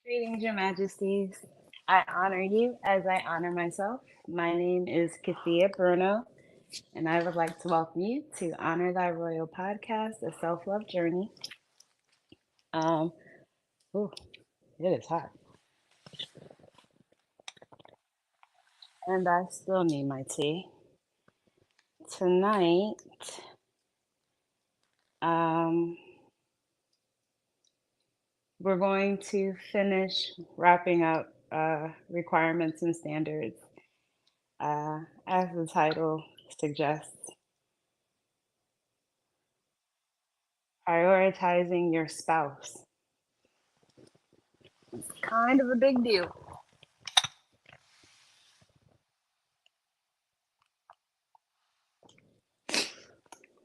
Greetings, Your Majesties. I honor you as I honor myself. My name is Kathia Bruno, and I would like to welcome you to Honor Thy Royal podcast, a self love journey. Um, ooh, it is hot, and I still need my tea. Tonight, um, we're going to finish wrapping up requirements and standards, as the title suggests, prioritizing your spouse. Kind of a big deal.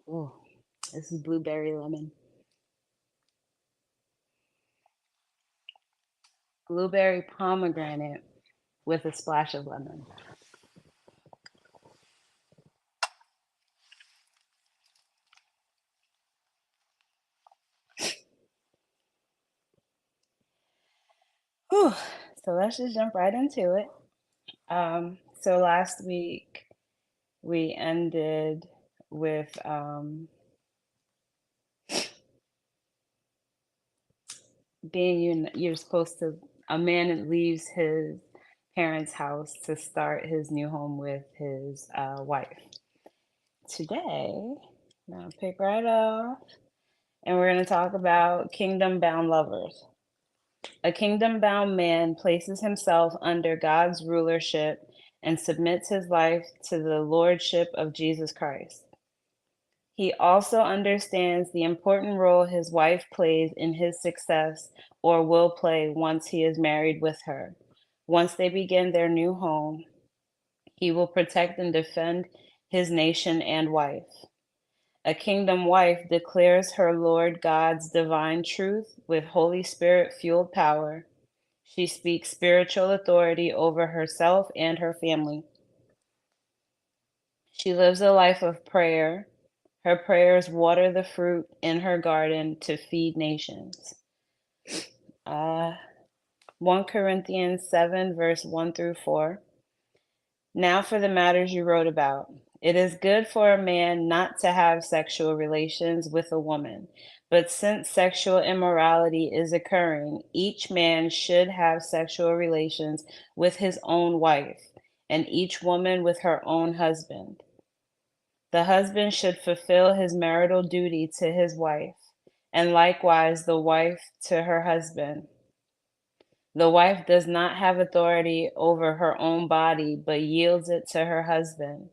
Oh, this is blueberry lemon. Blueberry pomegranate with a splash of lemon. Whew. So let's just jump right into it. So last week we ended with you're supposed to, a man leaves his parents' house to start his new home with his wife. Today, I'm gonna pick right off, and we're gonna talk about kingdom bound lovers. A kingdom bound man places himself under God's rulership and submits his life to the lordship of Jesus Christ. He also understands the important role his wife plays in his success or will play once he is married with her. Once they begin their new home, he will protect and defend his nation and wife. A kingdom wife declares her Lord God's divine truth with Holy Spirit fueled power. She speaks spiritual authority over herself and her family. She lives a life of prayer. Her prayers water the fruit in her garden to feed nations. Uh, 1 Corinthians 7, verse 1 through 4. Now for the matters you wrote about. It is good for a man not to have sexual relations with a woman, but since sexual immorality is occurring, each man should have sexual relations with his own wife, and each woman with her own husband. The husband should fulfill his marital duty to his wife, and likewise the wife to her husband. The wife does not have authority over her own body, but yields it to her husband.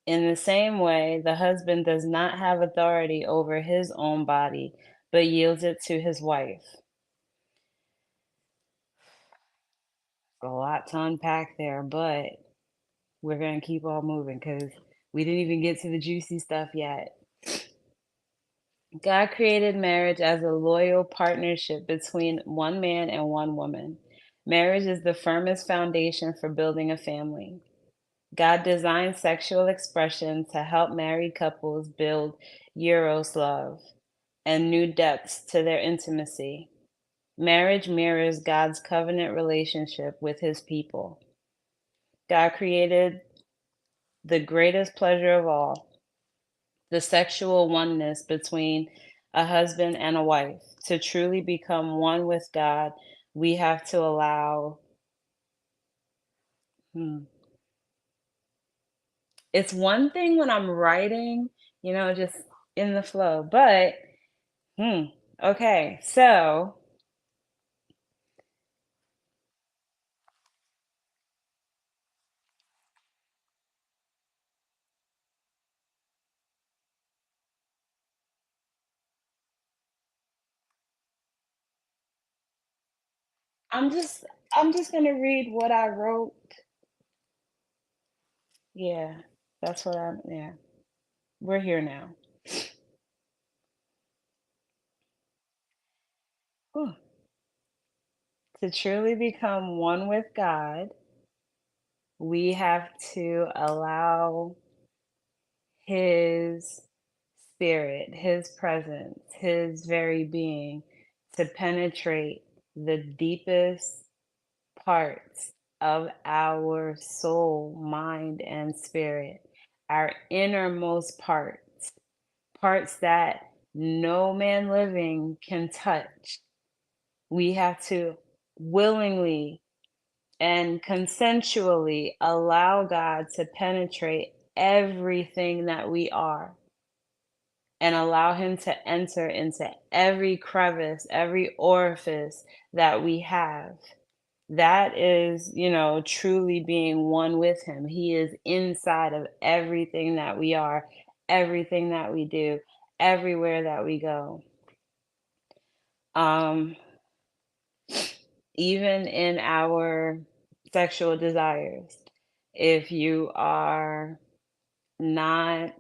In the same way, the husband does not have authority over his own body, but yields it to his wife. A lot to unpack there, but we're going to keep on moving because we didn't even get to the juicy stuff yet. God created marriage as a loyal partnership between one man and one woman. Marriage is the firmest foundation for building a family. God designed sexual expression to help married couples build eros love and new depths to their intimacy. Marriage mirrors God's covenant relationship with his people. God created the greatest pleasure of all, the sexual oneness between a husband and a wife. To truly become one with God, we have to allow. Hmm. It's one thing when I'm writing, just in the flow, but okay. So I'm just I'm just gonna read what I wrote. Yeah, that's what I'm. Yeah, we're here now. Whew. To truly become one with God, we have to allow His spirit, His presence, His very being to penetrate the deepest parts of our soul, mind, and spirit, our innermost parts, parts that no man living can touch. We have to willingly and consensually allow God to penetrate everything that we are and allow Him to enter into every crevice, every orifice that we have. That is, truly being one with Him. He is inside of everything that we are, everything that we do, everywhere that we go. Um, Even in our sexual desires, if you are not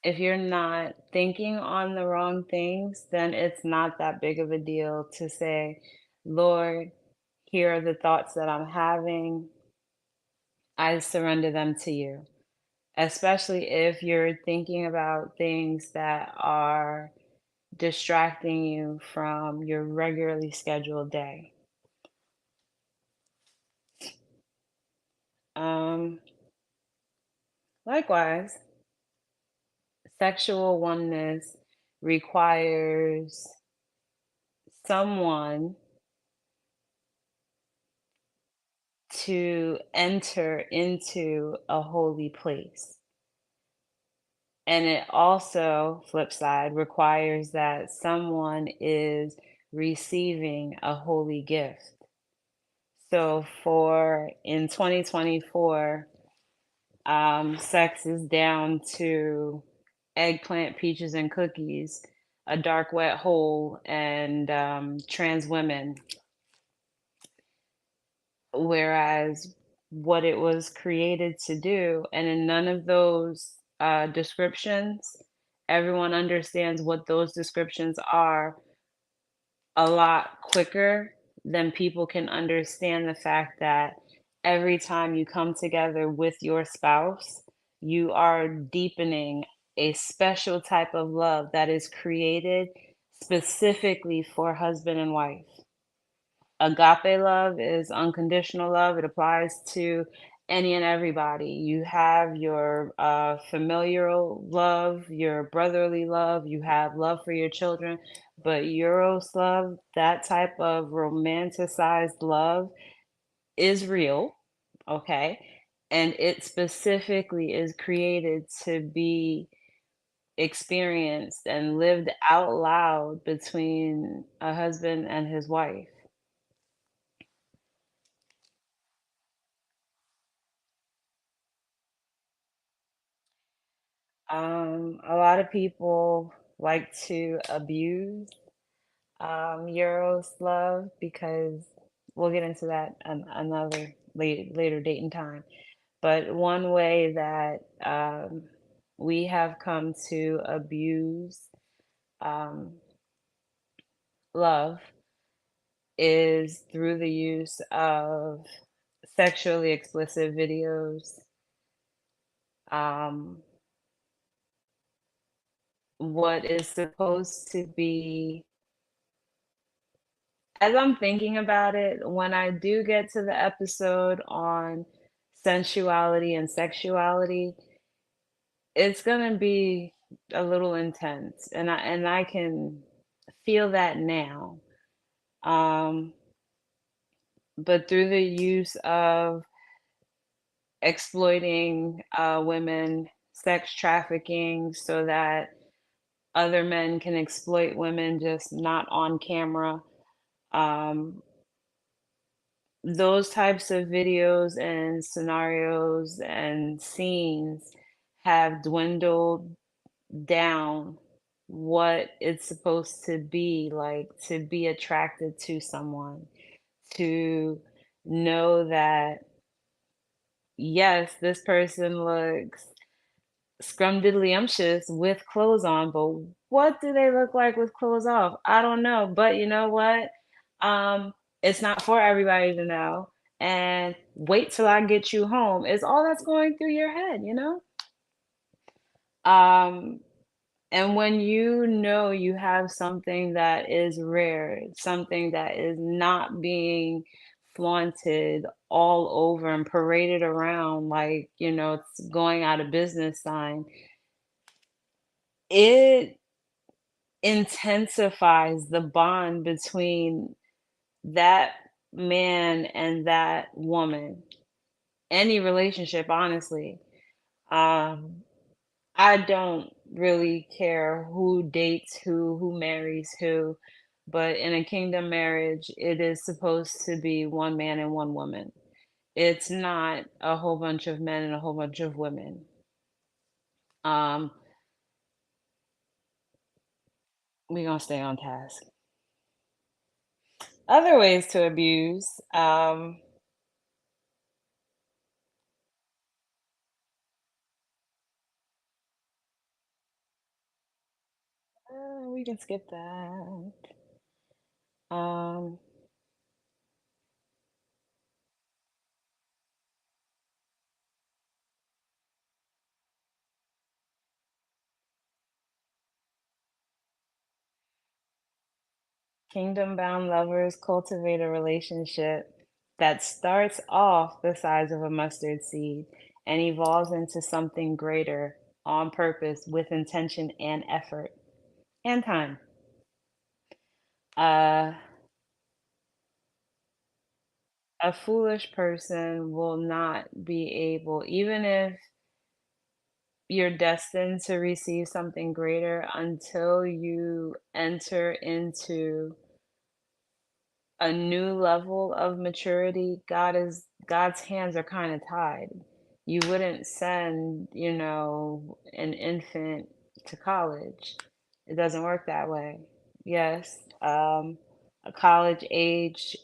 if you're not thinking on the wrong things, then it's not that big of a deal to say, Lord, here are the thoughts that I'm having. I surrender them to you. Especially if you're thinking about things that are distracting you from your regularly scheduled day. Um, Likewise, sexual oneness requires someone to enter into a holy place. And it also, flip side, requires that someone is receiving a holy gift. So for in 2024, sex is down to eggplant, peaches, and cookies, a dark, wet hole, and trans women. Whereas what it was created to do, and in none of those descriptions, everyone understands what those descriptions are a lot quicker than people can understand the fact that every time you come together with your spouse, you are deepening a special type of love that is created specifically for husband and wife. Agape love is unconditional love. It applies to any and everybody. You have your familial love, your brotherly love, you have love for your children, but Eros love, that type of romanticized love is real, okay? And it specifically is created to be experienced and lived out loud between a husband and his wife. A lot of people like to abuse Euros love because we'll get into that another later date and time. But one way that we have come to abuse um, love is through the use of sexually explicit videos, um, what is supposed to be. As I'm thinking about it, when I do get to the episode on sensuality and sexuality, it's gonna be a little intense, and I can feel that now. Um, but through the use of exploiting women, sex trafficking, so that other men can exploit women, just not on camera. Um, those types of videos and scenarios and scenes have dwindled down what it's supposed to be like to be attracted to someone, to know that, yes, this person looks scrumdiddlyumptious with clothes on, but what do they look like with clothes off? I don't know. But you know what? It's not for everybody to know. And wait till I get you home is all that's going through your head, you know? Um, And when you know you have something that is rare, something that is not being flaunted all over and paraded around like, it's going out of business sign, it intensifies the bond between that man and that woman. Any relationship, honestly. Um, I don't really care who dates who marries who, but in a kingdom marriage, it is supposed to be one man and one woman. It's not a whole bunch of men and a whole bunch of women. Um, we gonna stay on task. Other ways to abuse. We can skip that. Um, Kingdom bound lovers cultivate a relationship that starts off the size of a mustard seed and evolves into something greater on purpose with intention and effort and time. Uh, a foolish person will not be able, even if you're destined to receive something greater, until you enter into a new level of maturity. God's hands are kind of tied. You wouldn't send, an infant to college. It doesn't work that way. Yes, a college age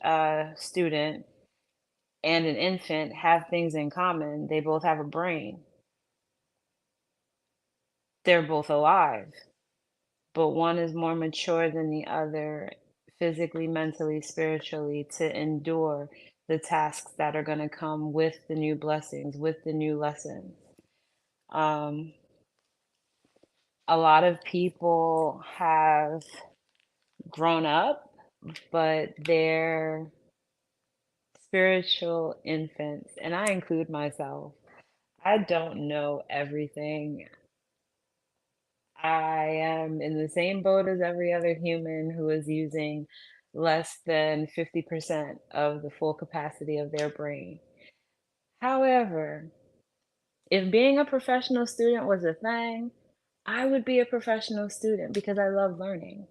student and an infant have things in common. They both have a brain. They're both alive, but one is more mature than the other physically, mentally, spiritually to endure the tasks that are going to come with the new blessings, with the new lessons. Um, a lot of people have grown up, but they're spiritual infants, and I include myself. I don't know everything. I am in the same boat as every other human who is using less than 50% of the full capacity of their brain. However, if being a professional student was a thing, I would be a professional student because I love learning.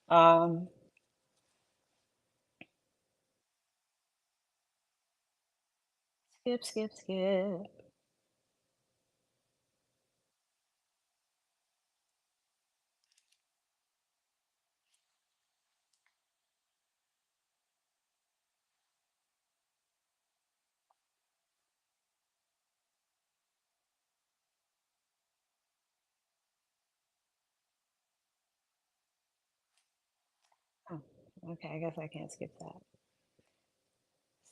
Um, skip, skip, skip. Oh, okay, I guess I can't skip that.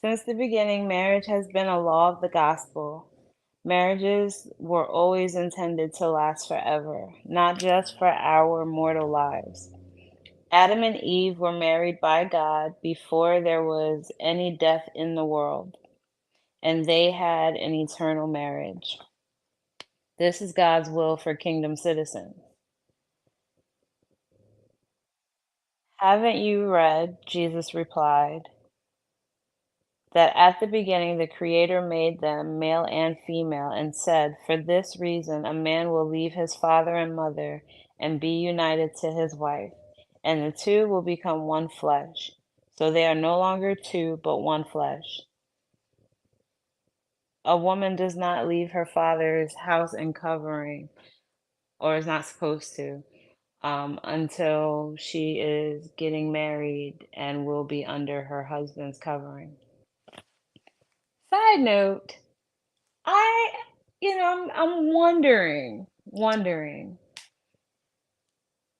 Since the beginning, marriage has been a law of the gospel. Marriages were always intended to last forever, not just for our mortal lives. Adam and Eve were married by God before there was any death in the world, and they had an eternal marriage. This is God's will for kingdom citizens. Haven't you read, Jesus replied, that at the beginning the Creator made them male and female and said, for this reason a man will leave his father and mother and be united to his wife, and the two will become one flesh. So they are no longer two, but one flesh. A woman does not leave her father's house and covering, or is not supposed to, until she is getting married and will be under her husband's covering. Side note, I, I'm wondering,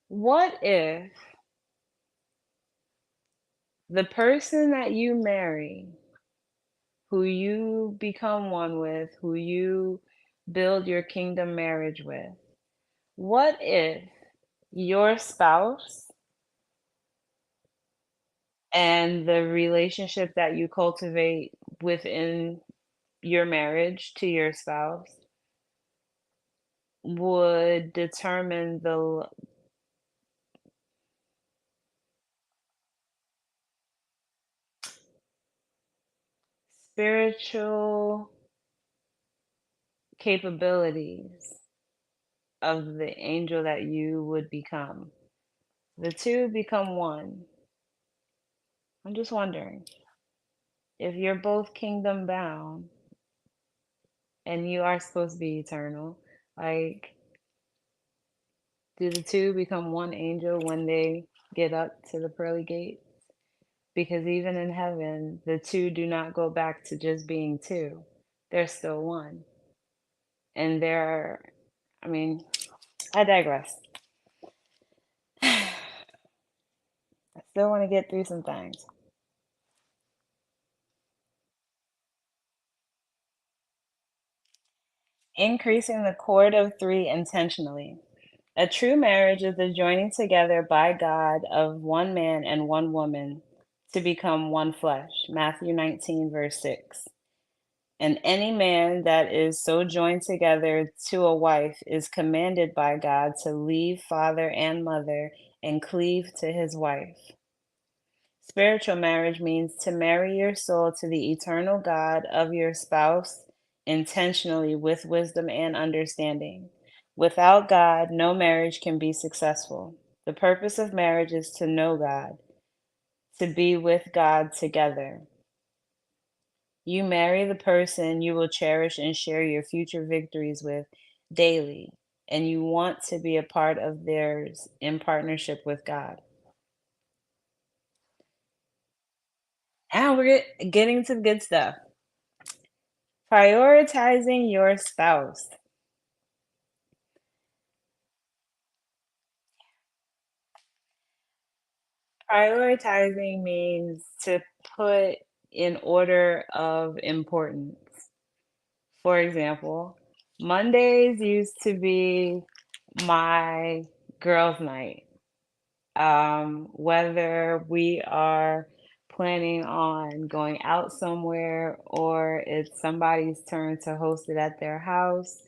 what if the person that you marry, who you become one with, who you build your kingdom marriage with, What if your spouse and the relationship that you cultivate within your marriage to your spouse would determine the spiritual capabilities of the angel that you would become? The two become one. I'm just wondering if you're both kingdom bound and you are supposed to be eternal, like, do the two become one angel when they get up to the pearly gate? Because even in heaven, the two do not go back to just being two, they're still one. And they're, I mean, I digress. I still want to get through some things. Increasing the cord of three intentionally. A true marriage is the joining together by God of one man and one woman to become one flesh. Matthew 19, verse 6. And any man that is so joined together to a wife is commanded by God to leave father and mother and cleave to his wife. Spiritual marriage means to marry your soul to the eternal God of your spouse intentionally with wisdom and understanding. Without God, no marriage can be successful. The purpose of marriage is to know God, to be with God together. You marry the person you will cherish and share your future victories with daily, and you want to be a part of theirs in partnership with God. Now we're getting to the good stuff. Prioritizing your spouse. Prioritizing means to put in order of importance. For example, Mondays used to be my girls' night. Whether we are planning on going out somewhere or it's somebody's turn to host it at their house.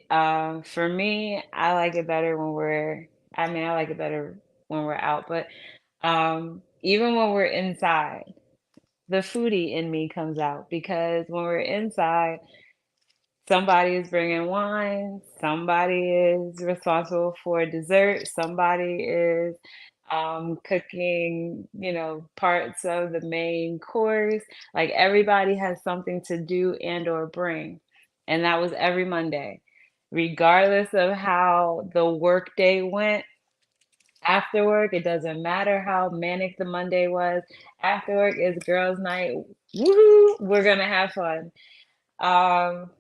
For me, I like it better when I mean, I like it better when we're out, but even when we're inside, the foodie in me comes out because when we're inside, somebody is bringing wine, somebody is responsible for dessert, somebody is cooking, parts of the main course. Like everybody has something to do and or bring. And that was every Monday. Regardless of how the work day went, after work, it doesn't matter how manic the Monday was. After work is girls' night. Woohoo! We're gonna have fun. Um,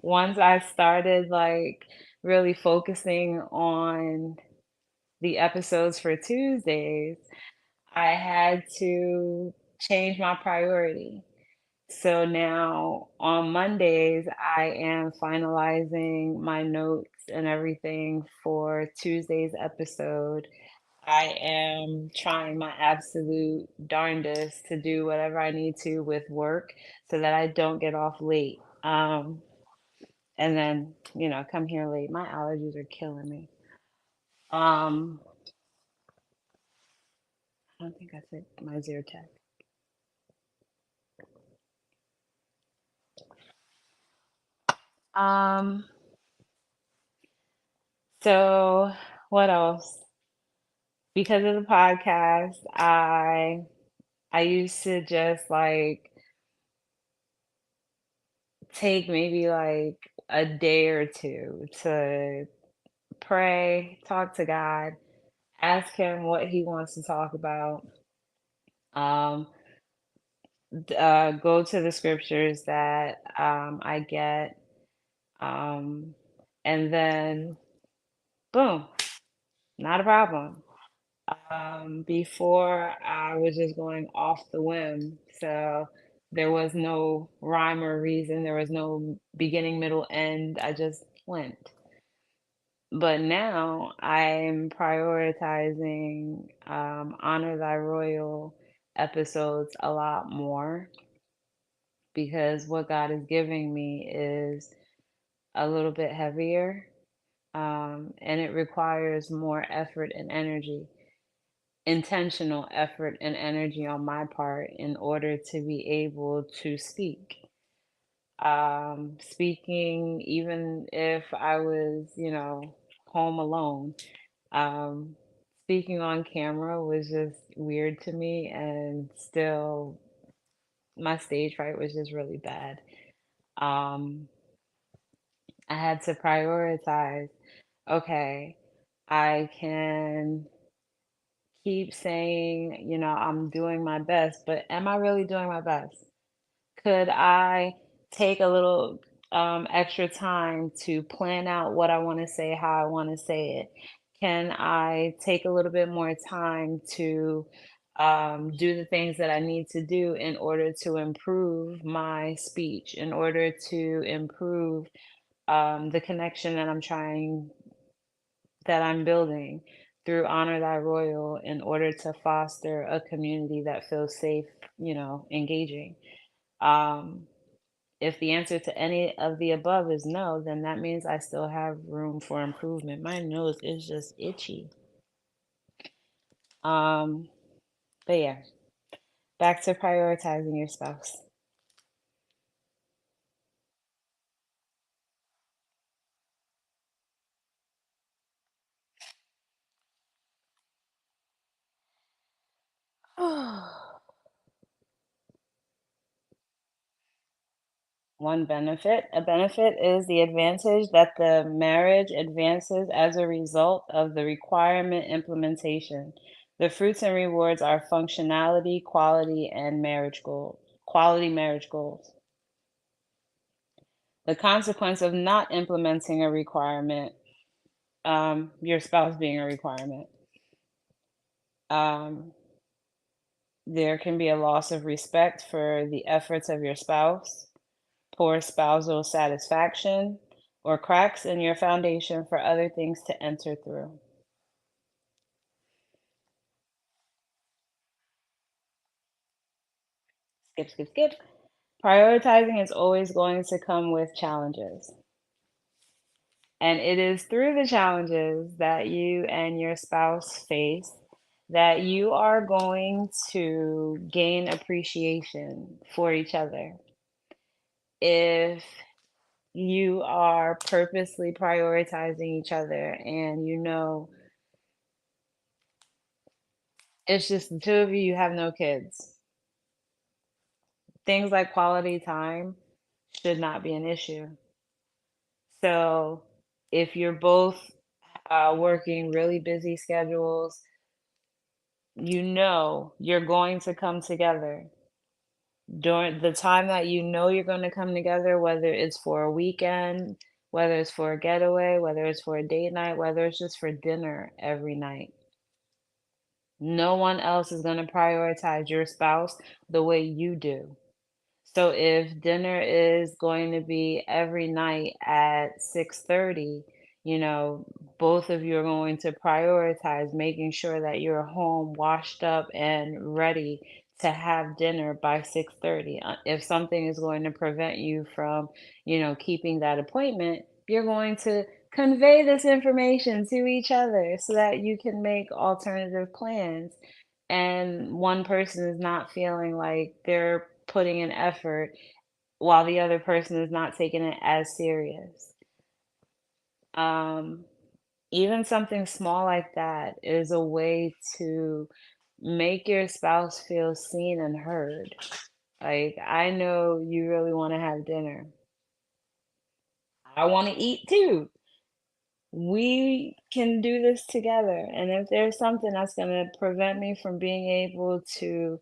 Once I started like really focusing on the episodes for Tuesdays, I had to change my priority. So now on Mondays, I am finalizing my notes and everything for Tuesday's episode. I am trying my absolute darndest to do whatever I need to with work so that I don't get off late. And then, come here late. My allergies are killing me. Um, I don't think I said my Zyrtec. Um, so what else? Because of the podcast, I used to just like take maybe like a day or two to pray, talk to God, ask him what he wants to talk about. Um, go to the scriptures that I get, um, and then boom, not a problem. Before I was just going off the whim, so there was no rhyme or reason. There was no beginning, middle, end. I just went. But now I'm prioritizing Honor Thy Royal episodes a lot more because what God is giving me is a little bit heavier, and it requires more effort and energy, intentional effort and energy on my part in order to be able to speak. Speaking, even if I was, home alone, um, speaking on camera was just weird to me, and still, my stage fright was just really bad. Um, I had to prioritize, okay, I can keep saying, I'm doing my best, but am I really doing my best? Could I take a little extra time to plan out what I want to say, how I want to say it? Can I take a little bit more time to do the things that I need to do in order to improve my speech, in order to improve the connection that I'm building through Honor Thy Royal in order to foster a community that feels safe, engaging? Um, if the answer to any of the above is no, then that means I still have room for improvement. My nose is just itchy. Um, but yeah, back to prioritizing your spouse. One benefit. A benefit is the advantage that the marriage advances as a result of the requirement implementation. The fruits and rewards are functionality, quality, and marriage goals. Quality marriage goals. The consequence of not implementing a requirement, your spouse being a requirement, um, there can be a loss of respect for the efforts of your spouse, poor spousal satisfaction, or cracks in your foundation for other things to enter through. Skip, skip, skip. Prioritizing is always going to come with challenges. And it is through the challenges that you and your spouse face that you are going to gain appreciation for each other. If you are purposely prioritizing each other and it's just the two of you, you have no kids, things like quality time should not be an issue. So if you're both working really busy schedules, you're going to come together during the time that you're going to come together, whether it's for a weekend, whether it's for a getaway, whether it's for a date night, whether it's just for dinner every night. No one else is going to prioritize your spouse the way you do. So if dinner is going to be every night at 6:30, you know, both of you are going to prioritize making sure that you're home, washed up and ready to have dinner by 6:30. If something is going to prevent you from, keeping that appointment, you're going to convey this information to each other so that you can make alternative plans and one person is not feeling like they're putting in effort while the other person is not taking it as serious. Um, Even something small like that is a way to make your spouse feel seen and heard. Like, I know you really want to have dinner. I want to eat too. We can do this together. And if there's something that's going to prevent me from being able to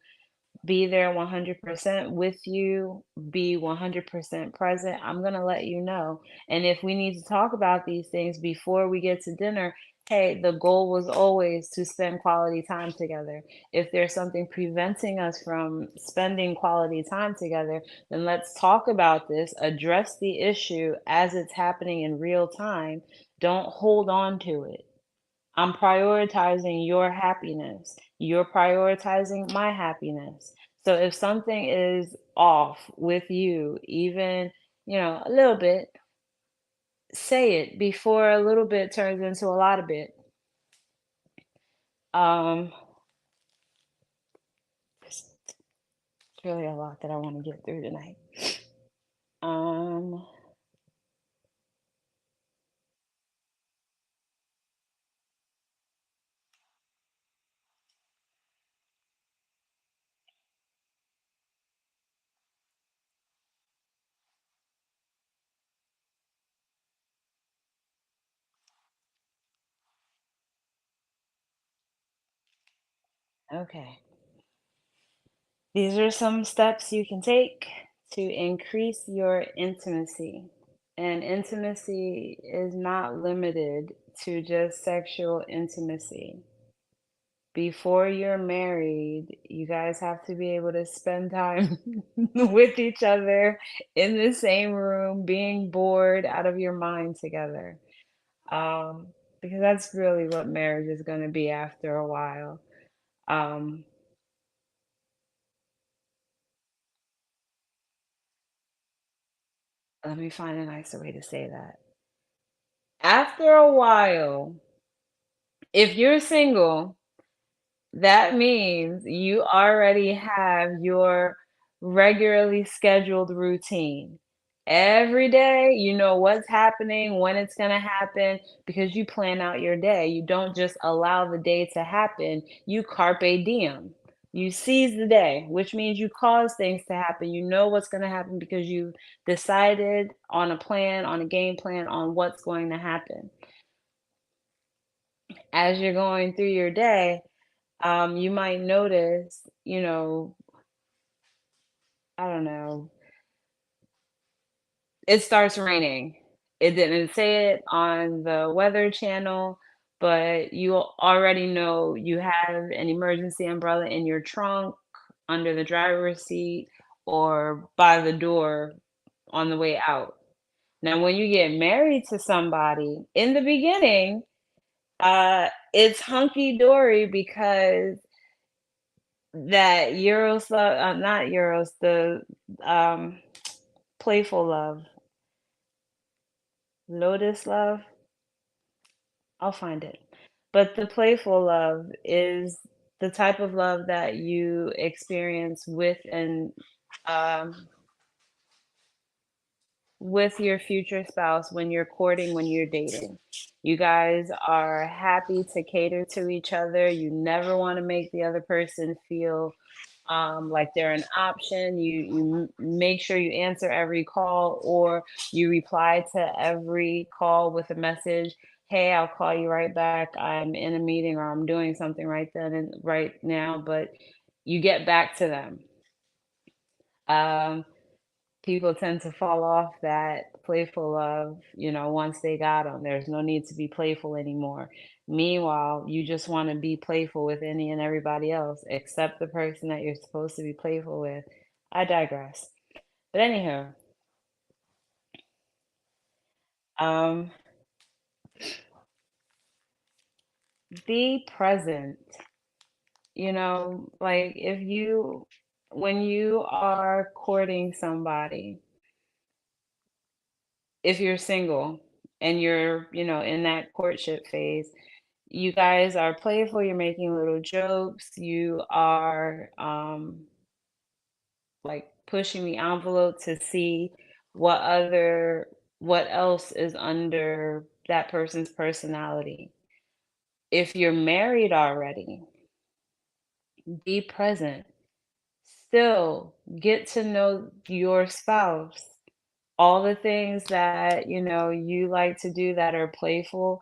be there 100% with you, be 100% present, I'm going to let you know. And if we need to talk about these things before we get to dinner, hey, the goal was always to spend quality time together. If there's something preventing us from spending quality time together, then let's talk about this, address the issue as it's happening in real time. Don't hold on to it. I'm prioritizing your happiness. You're prioritizing my happiness. So if something is off with you, even, a little bit, say it before a little bit turns into a lot of bit. Um, it's really a lot that I want to get through tonight. Um, okay. These are some steps you can take to increase your intimacy. And intimacy is not limited to just sexual intimacy. Before you're married, you guys have to be able to spend time with each other in the same room, being bored out of your mind together. Um, because that's really what marriage is going to be after a while. Um, Let me find a nicer way to say that. After a while, if you're single, that means you already have your regularly scheduled routine. Every day, you know what's happening, when it's going to happen, because you plan out your day. You don't just allow the day to happen, you carpe diem. You seize the day, which means you cause things to happen. You know what's going to happen because you decided on a plan, on a game plan, on what's going to happen. As you're going through your day, you might notice, I don't know, it starts raining. It didn't say it on the weather channel, but you already know you have an emergency umbrella in your trunk, under the driver's seat, or by the door on the way out. Now, when you get married to somebody, in the beginning, it's hunky dory because that Eros love, not Eros, the um, playful love, Lotus love. I'll find it. But the playful love is the type of love that you experience um, with your future spouse when you're courting, when you're dating. You guys are happy to cater to each other. You never want to make the other person feel like they're an option. Make sure you answer every call or you reply to every call with a message. Hey, I'll call you right back. I'm in a meeting or I'm doing something right then and right now, but you get back to them. Um, People tend to fall off that playful love, once they got them. There's no need to be playful anymore. Meanwhile, you just want to be playful with any and everybody else except the person that you're supposed to be playful with. I digress. But anyhow, um, be present. Like when you are courting somebody, if you're single and you're, in that courtship phase, you guys are playful, you're making little jokes, you are like pushing the envelope to see what other what else is under that person's personality. If you're married already, be present. Still get to know your spouse. All the things that, you like to do that are playful,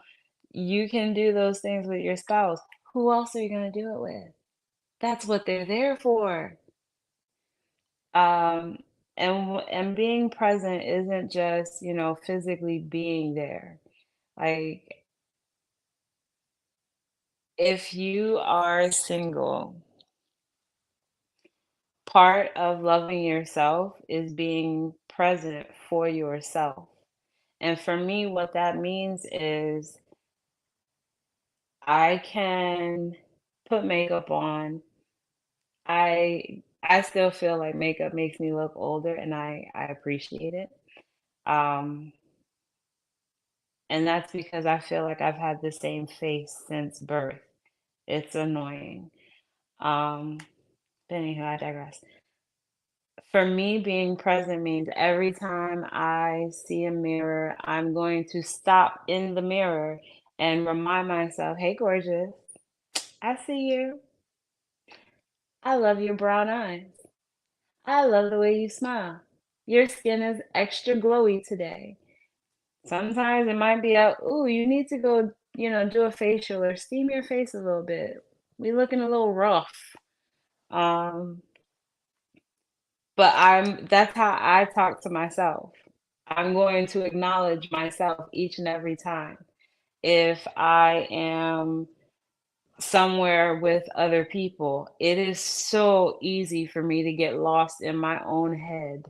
you can do those things with your spouse. Who else are you going to do it with? That's what they're there for. Um, and being present isn't just, physically being there. Like, if you are single, part of loving yourself is being present for yourself. And for me, what that means is I can put makeup on. I still feel like makeup makes me look older, and I appreciate it. Um, and that's because I feel like I've had the same face since birth. It's annoying. Um, but anywho, I digress. For me, being present means every time I see a mirror, I'm going to stop in the mirror and remind myself, hey, gorgeous, I see you. I love your brown eyes. I love the way you smile. Your skin is extra glowy today. Sometimes it might be ooh, you need to go, do a facial or steam your face a little bit. We looking a little rough. Um, but that's how I talk to myself. I'm going to acknowledge myself each and every time. If I am somewhere with other people, it is so easy for me to get lost in my own head.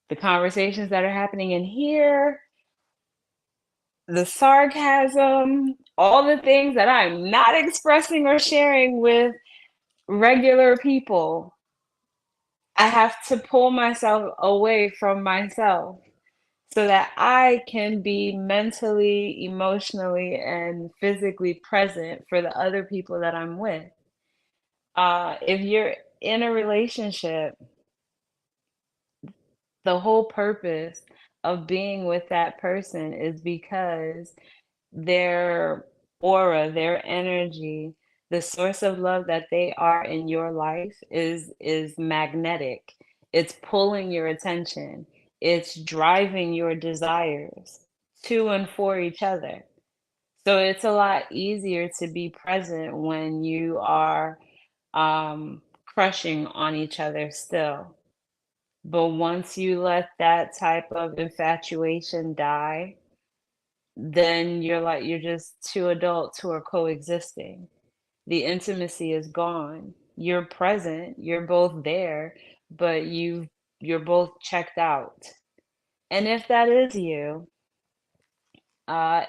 The conversations that are happening in here, the sarcasm, all the things that I'm not expressing or sharing with regular people, I have to pull myself away from myself so that I can be mentally, emotionally, and physically present for the other people that I'm with. If you're in a relationship, the whole purpose of being with that person is because their aura, their energy, the source of love that they are in your life is magnetic. It's pulling your attention. It's driving your desires to and for each other. So it's a lot easier to be present when you are crushing on each other still. But once you let that type of infatuation die, then you're just two adults who are coexisting. The intimacy is gone. You're present, you're both there, but you're both checked out. And if that is you, uh,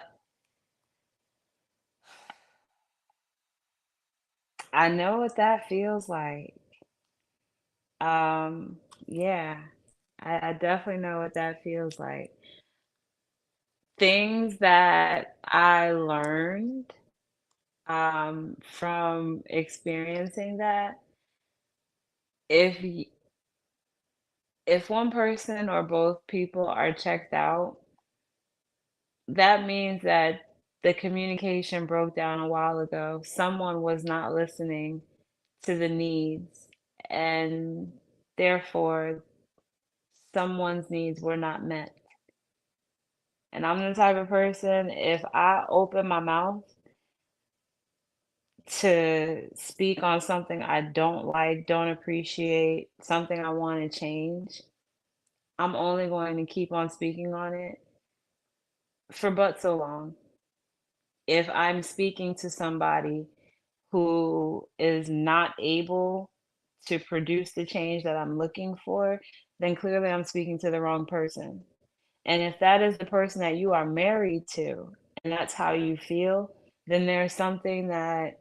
I know what that feels like. Um, yeah, I definitely know what that feels like. Things that I learned from experiencing that, if if one person or both people are checked out, that means that the communication broke down a while ago. Someone was not listening to the needs, and therefore, someone's needs were not met. And I'm the type of person, if I open my mouth to speak on something I don't like, don't appreciate, something I want to change, I'm only going to keep on speaking on it for but so long. If I'm speaking to somebody who is not able to produce the change that I'm looking for, then clearly I'm speaking to the wrong person. And if that is the person that you are married to and that's how you feel, then there's something that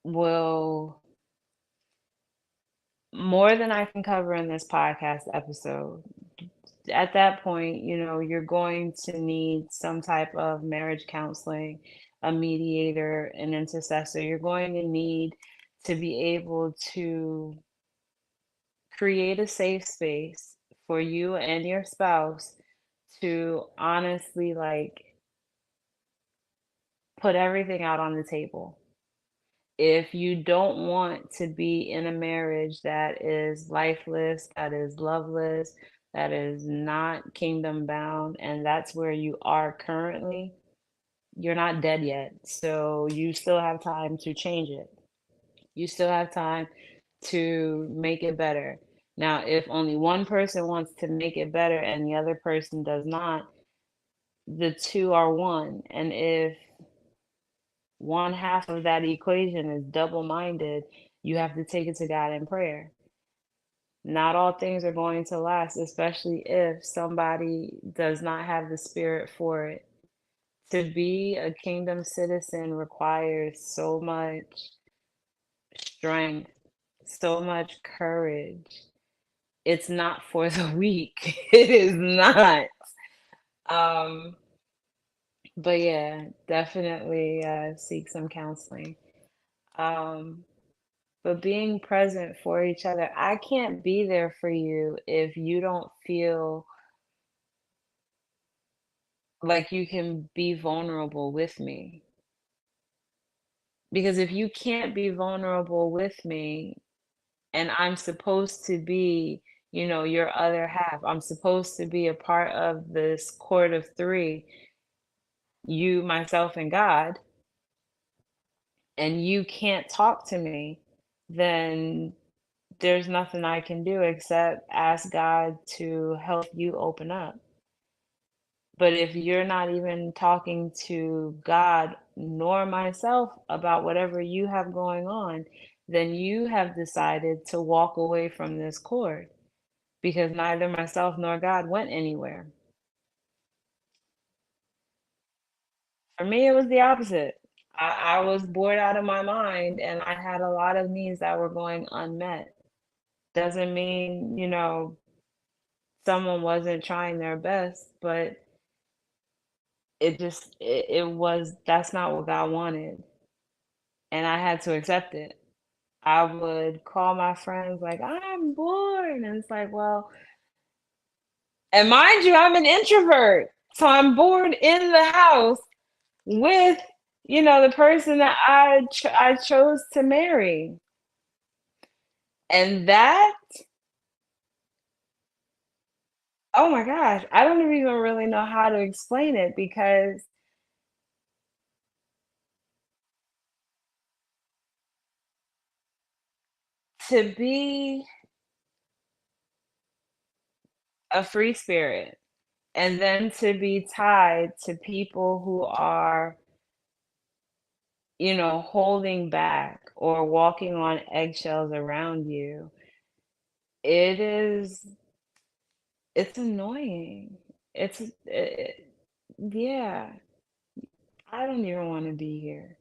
will more than I can cover in this podcast episode. At that point, you're going to need some type of marriage counseling, a mediator, an intercessor. You're going to need to be able to create a safe space for you and your spouse to honestly like put everything out on the table. If you don't want to be in a marriage that is lifeless, that is loveless, that is not kingdom bound, and that's where you are currently, you're not dead yet. So you still have time to change it. You still have time to make it better. Now, if only one person wants to make it better and the other person does not, the two are one. And if one half of that equation is double-minded, you have to take it to God in prayer. Not all things are going to last, especially if somebody does not have the spirit for it. To be a kingdom citizen requires so much strength, so much courage. It's not for the weak. It is not. Um, but yeah, definitely seek some counseling. Um, but being present for each other, I can't be there for you if you don't feel like you can be vulnerable with me. Because if you can't be vulnerable with me, and I'm supposed to be, your other half, I'm supposed to be a part of this court of three, you, myself, and God, and you can't talk to me, then there's nothing I can do except ask God to help you open up. But if you're not even talking to God nor myself about whatever you have going on, then you have decided to walk away from this cord because neither myself nor God went anywhere. For me, it was the opposite. I was bored out of my mind and I had a lot of needs that were going unmet. Doesn't mean, someone wasn't trying their best, but that's not what God wanted. And I had to accept it. I would call my friends like, "I'm bored," and it's like, "Well," and mind you, I'm an introvert, so I'm bored in the house with, the person that I chose to marry, and that, oh my gosh, I don't even really know how to explain it because to be a free spirit and then to be tied to people who are, holding back or walking on eggshells around you, it is it's annoying. Yeah, I don't even want to be here.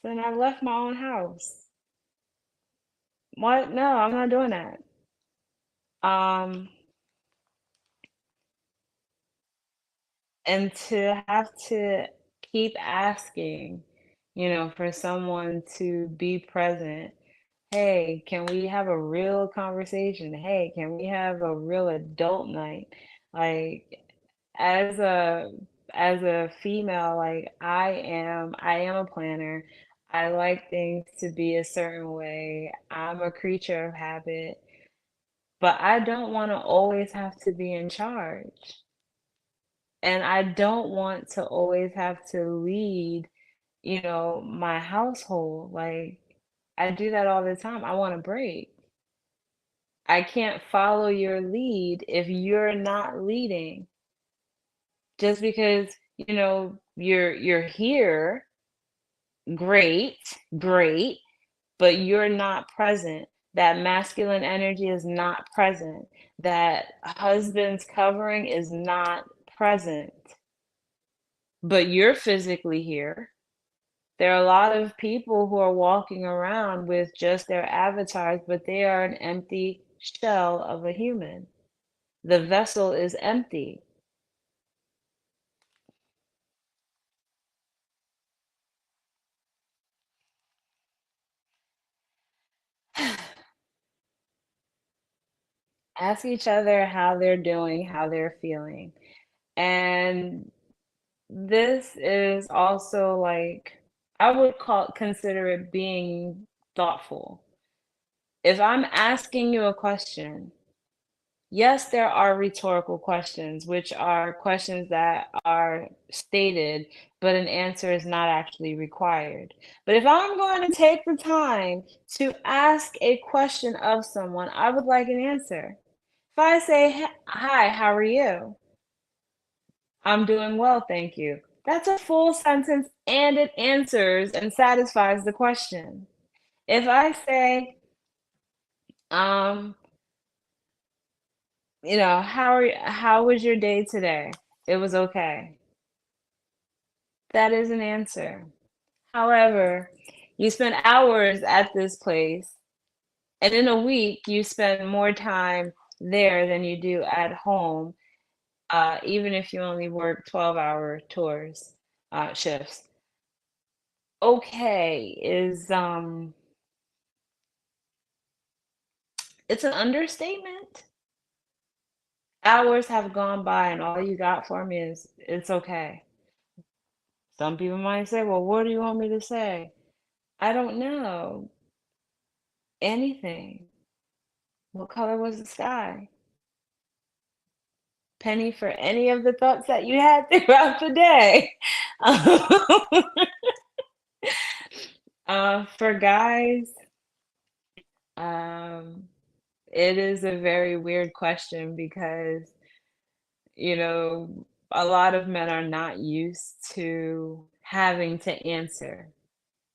Then I left my own house. What? No, I'm not doing that. Um, and to have to keep asking, for someone to be present. Hey, can we have a real conversation? Hey, can we have a real adult night? Like as a as a female, like I am a planner. I like things to be a certain way. I'm a creature of habit, but I don't want to always have to be in charge. And I don't want to always have to lead, my household. Like I do that all the time. I want a break. I can't follow your lead if you're not leading. Just because, you're here, great, great, but you're not present. That masculine energy is not present. That husband's covering is not present. But you're physically here. There are a lot of people who are walking around with just their avatars, but they are an empty shell of a human. The vessel is empty. Ask each other how they're doing, how they're feeling. And this is also like, I would consider it being thoughtful. If I'm asking you a question Yes, there are rhetorical questions, which are questions that are stated, but an answer is not actually required. But if I'm going to take the time to ask a question of someone, I would like an answer. If I say, Hi, how are you? I'm doing well, thank you. That's a full sentence and it answers and satisfies the question. If I say, um, how was your day today? It was okay. That is an answer. However, you spend hours at this place, and in a week, you spend more time there than you do at home, even if you only work 12-hour tours, shifts. Okay is, it's an understatement. Hours have gone by, and all you got for me is, "It's okay." Some people might say, "Well, what do you want me to say?" I don't know. Anything. What color was the sky? Penny for any of the thoughts that you had throughout the day. For guys, um, it is a very weird question because, you know, a lot of men are not used to having to answer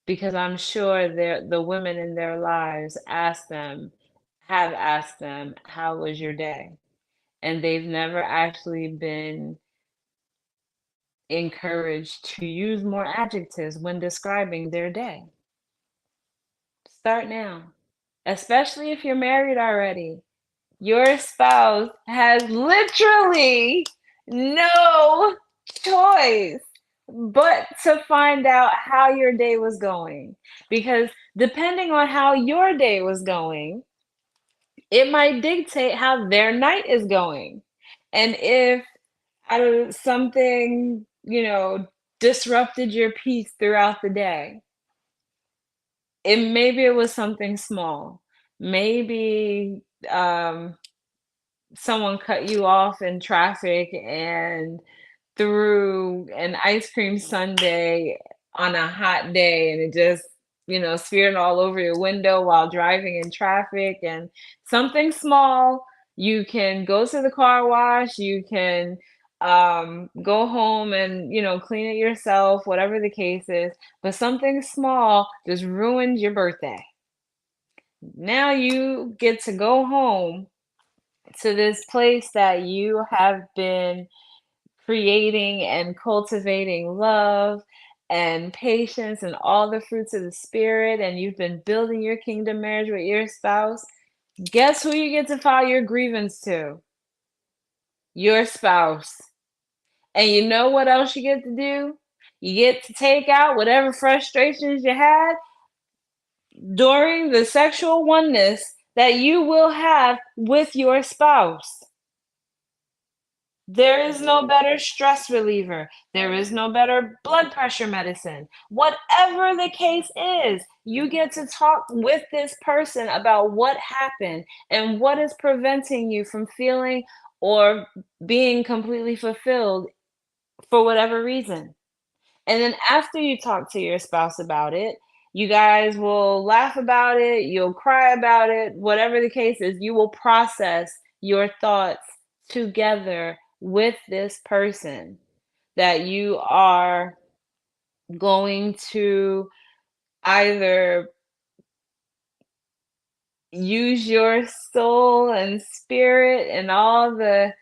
because I'm sure the women in their lives have asked them, "How was your day?" And they've never actually been encouraged to use more adjectives when describing their day. Start now, especially if you're married already. Your spouse has literally no choice but to find out how your day was going. Because depending on how your day was going, it might dictate how their night is going. And if something, disrupted your peace throughout the day, maybe it was something small. Maybe someone cut you off in traffic and threw an ice cream sundae on a hot day and it just, smeared all over your window while driving in traffic and something small. You can go to the car wash, you can go home and, clean it yourself, whatever the case is, but something small just ruined your birthday. Now you get to go home to this place that you have been creating and cultivating love and patience and all the fruits of the spirit, and you've been building your kingdom marriage with your spouse. Guess who you get to file your grievance to? Your spouse. And you know what else you get to do? You get to take out whatever frustrations you had during the sexual oneness that you will have with your spouse. There is no better stress reliever. There is no better blood pressure medicine. Whatever the case is, you get to talk with this person about what happened and what is preventing you from feeling or being completely fulfilled for whatever reason. And then after you talk to your spouse about it, you guys will laugh about it, you'll cry about it, whatever the case is, you will process your thoughts together with this person that you are going to either use your soul and spirit and all the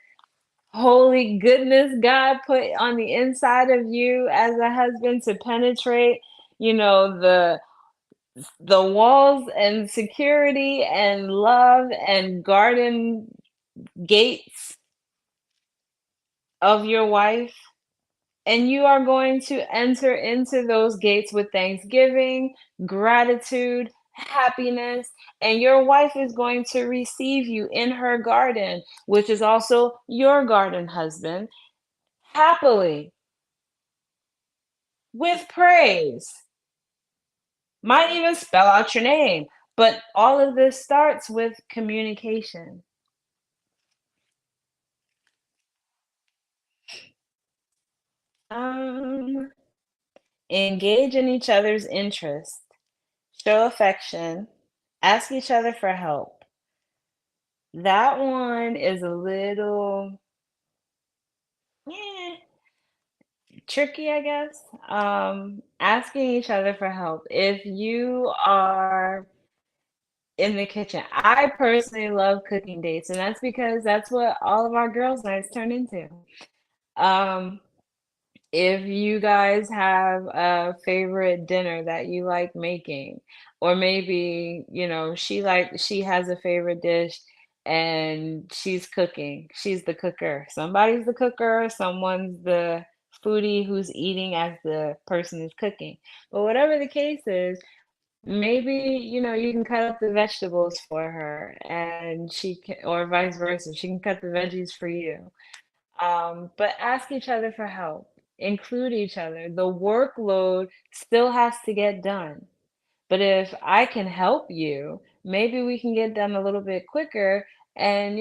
holy goodness God put on the inside of you as a husband to penetrate, the walls and security and love and garden gates of your wife. And you are going to enter into those gates with thanksgiving, gratitude, happiness, and your wife is going to receive you in her garden, which is also your garden husband, happily, with praise. Might even spell out your name, but all of this starts with communication. Um, engage in each other's interests, show affection, ask each other for help. That one is a little eh, tricky, I guess. Asking each other for help. If you are in the kitchen, I personally love cooking dates, and that's because that's what all of our girls' nights turn into. Um, if you guys have a favorite dinner that you like making, or maybe, she has a favorite dish and she's cooking. She's the cooker. Somebody's the cooker, someone's the foodie who's eating as the person is cooking. But whatever the case is, maybe, you can cut up the vegetables for her and she can, or vice versa. She can cut the veggies for you. But ask each other for help, include each other. The workload still has to get done. But if I can help you, maybe we can get done a little bit quicker. And,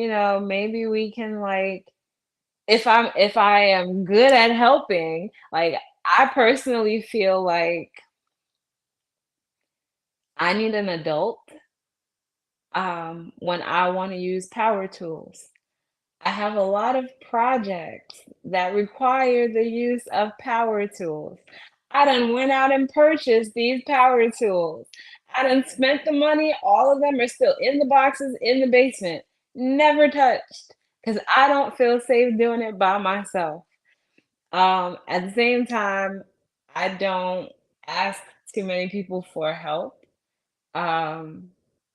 maybe we can like, if I am good at helping, like I personally feel like I need an adult when I want to use power tools. I have a lot of projects that require the use of power tools. I done went out and purchased these power tools. I done spent the money. All of them are still in the boxes in the basement, never touched, because I don't feel safe doing it by myself. At the same time, I don't ask too many people for help. Um,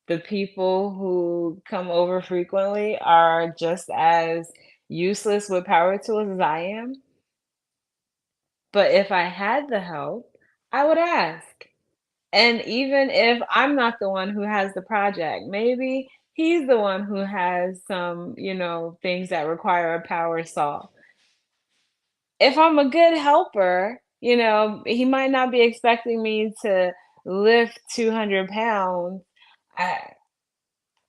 the people who come over frequently are just as useless with power tools as I am. But if I had the help, I would ask. And even if I'm not the one who has the project, maybe he's the one who has some, things that require a power saw. If I'm a good helper, he might not be expecting me to lift 200 pounds. I,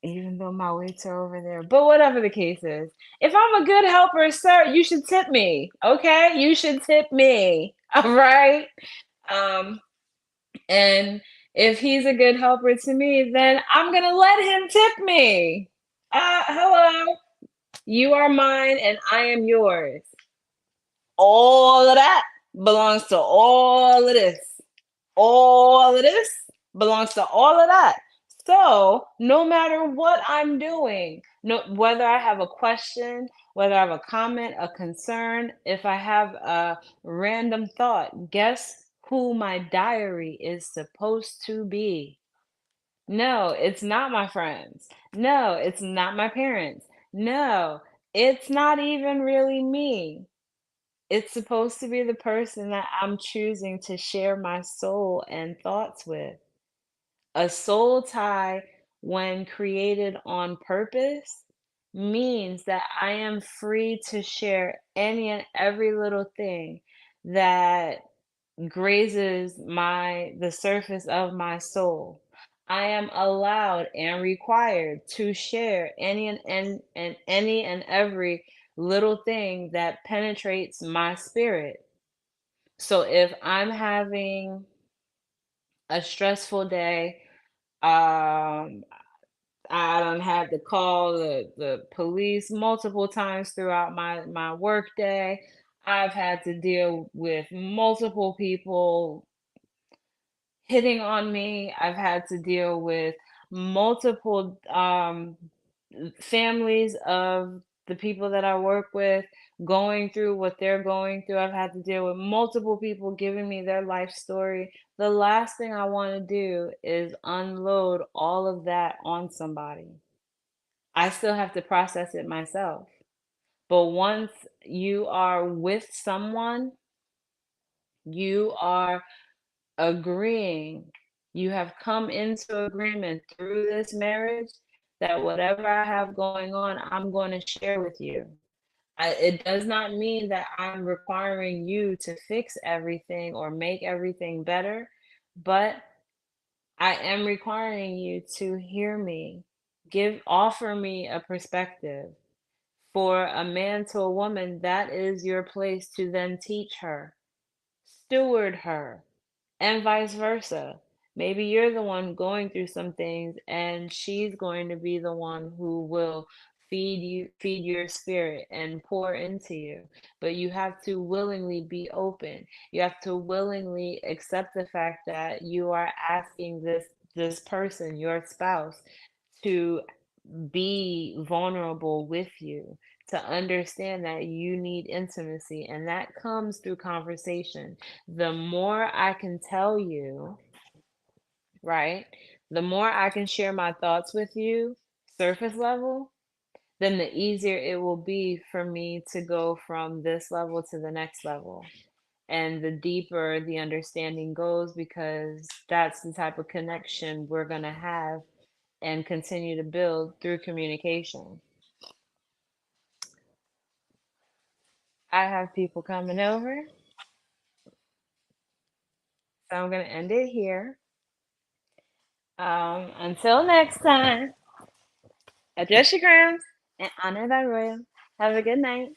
Even though my weights are over there. But whatever the case is, if I'm a good helper, sir, you should tip me. Okay? You should tip me. All right? Um, and if he's a good helper to me, then I'm gonna let him tip me. Hello. You are mine and I am yours. All of that belongs to all of this. All of this belongs to all of that. So, no matter what I'm doing, no, whether I have a question, whether I have a comment, a concern, if I have a random thought, guess who my diary is supposed to be? No, it's not my friends. No, it's not my parents. No, it's not even really me. It's supposed to be the person that I'm choosing to share my soul and thoughts with. A soul tie, when created on purpose, means that I am free to share any and every little thing that grazes the surface of my soul. I am allowed and required to share any and every little thing that penetrates my spirit. So if I'm having a stressful day, um, I don't have to call the police multiple times throughout my work day. I've had to deal with multiple people hitting on me. I've had to deal with multiple families of the people that I work with going through what they're going through. I've had to deal with multiple people giving me their life story. The last thing I want to do is unload all of that on somebody. I still have to process it myself. But once you are with someone, you are agreeing, you have come into agreement through this marriage that whatever I have going on, I'm going to share with you. It does not mean that I'm requiring you to fix everything or make everything better, but I am requiring you to hear me, offer me a perspective. For a man to a woman, that is your place to then teach her. steward her, and vice versa. Maybe you're the one going through some things, and she's going to be the one who will feed your spirit and pour into you. But you have to willingly be open. You have to willingly accept the fact that you are asking this person, your spouse, to be vulnerable with you, to understand that you need intimacy, and that comes through conversation. The more I can tell you, right, the more I can share my thoughts with you, surface level, then the easier it will be for me to go from this level to the next level. And the deeper the understanding goes, because that's the type of connection we're going to have and continue to build through communication. I have people coming over, so I'm going to end it here. Until next time, adjust your crowns and honor thy royal. Have a good night.